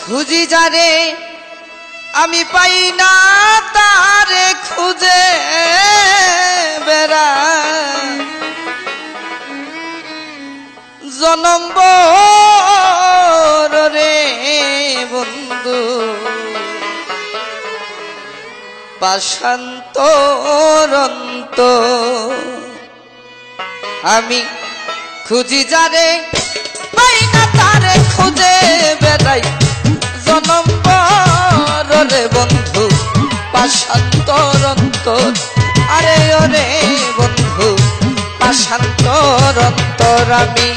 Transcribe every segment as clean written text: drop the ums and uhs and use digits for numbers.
খুঁজি যারে আমি পাই না তারে খুঁজে বেড়া জনম রে বন্ধু পাশান্তরন্ত আমি খুঁজি যারে পাই না তারে খুঁজে বেড়াই জনম রে বন্ধু পাশান্তরন্ত আরে ওরে বন্ধু পাশান্তরন্তর আমি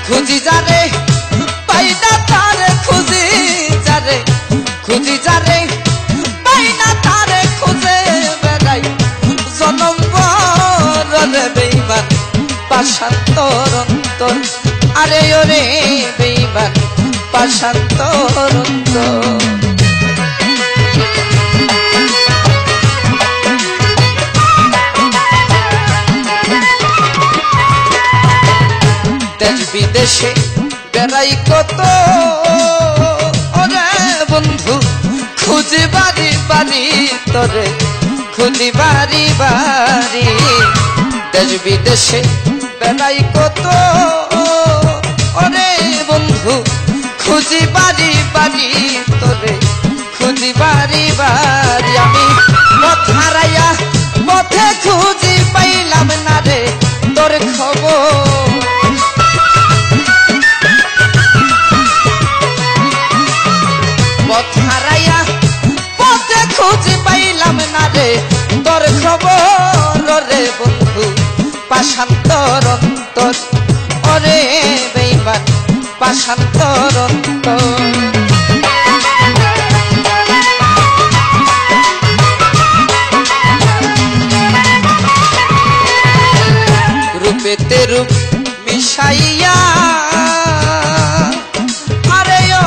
খুঁজি যারে পাই না তারে খুঁজি যারে পাই না তারে খুঁজে বেড়াই জনম রে বেঈমান পাশান্তরন্তর আরে ওরে বেঈমান পাশান্তরন্তর দেশ বিদেশে বেড়াই কত ওরে বন্ধু খুঁজি বাড়ি বাড়ি তোরে খুঁজি বাড়ি বাড়ি দেশ বিদেশে বেড়াই কত ওরে বন্ধু খুঁজি বাড়ি বাড়ি তোরে খুঁজি বাড়ি বাড়ি আমি পথ হারাইয়া পথে খুঁজি পাইলাম না রে তোর খবর পথ হারাইয়া পথে খুঁজি পাইলাম না রে তোর খবর রে বন্ধু পাশান্তরন্তর ওরে বেঈমান পাশান্তরন্তর রূপেতে রূপ মিশাইয়া আরে ও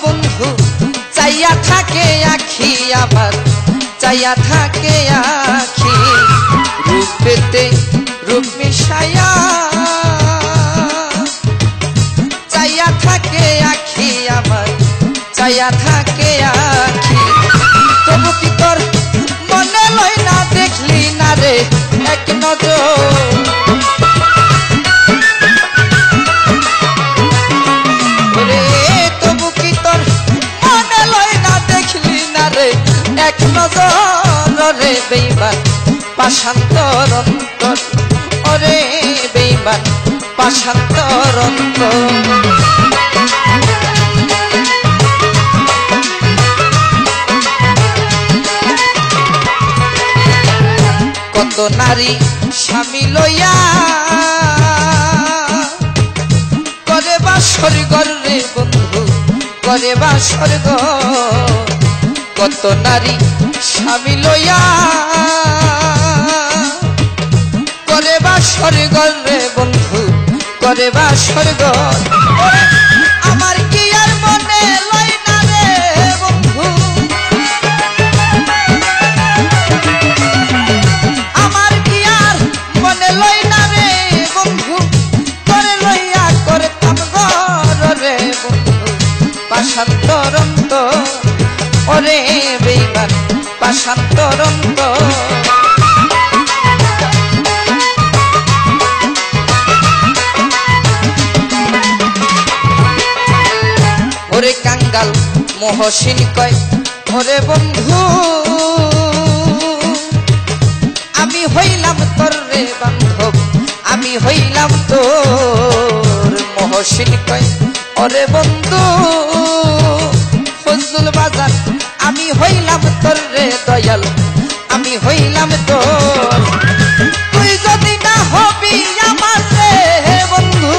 বন্ধু চাইয়া থাকে আখি আমার চাইয়া থাকে আখি রূপেতে রূপ মিশাইয়া চাইয়া থাকে আখি আমার চাইয়া থাকে আখি তবু কি তোর মনে লয় না দেখলি না রে এক নজর তবু কি তোর মনে লয় না দেখলি না রে এক নজর রে বেঈমান পাশান্তরন্তর ওরে বেঈমান পাশান্তরন্তর কত নারী স্বামী লইয়া করে বাসর ঘর রে বন্ধু করে বাসর ঘর কত নারী স্বামী লইয়া করে বাসর ঘর রে বন্ধু করে বাসর ঘর আমার কি আর মনে লয় না রে বন্ধু আমার কি আর মনে লয় না রে বন্ধু করে লইয়া করতাম ঘর রে বন্ধু পাশান্তরন্তর ওরে বেঈমান পাশান্তরন্তর ওরে কাঙ্গাল মহসিন কয় ওরে বন্ধু আমি হইলাম তোর রে বান্ধব আমি হইলাম তোর মহসিন কয় ওরে বন্ধু ফজলুল বাজার আমি হইলাম তোর রে দয়াল আমি হইলাম তোর তুই যদি না হবি আমার রে বন্ধু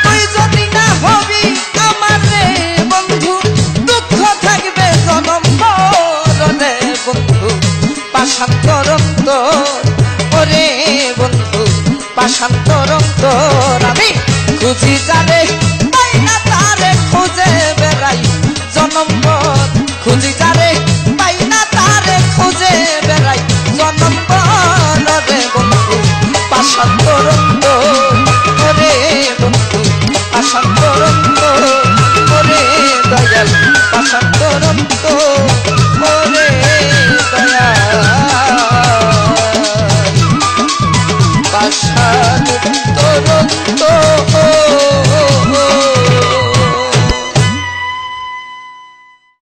তুই যদি না হবি আমার রে বন্ধু দুঃখ থাকবে জনম রে বন্ধু পাশান্তরন্তর ওরে বন্ধু পাশান্তরন্তর আমি খুঁজি যারে পাই না তারে খুঁজে বেড়াই জনম খুঁজি যারে পাই না তারে খুঁজে বেড়াই জনম রে বন্ধু পাশান্তরন্তর ওরে বন্ধু দয়াল পাশান তরন্ত ওরে দয়াল পাশান তরন্ত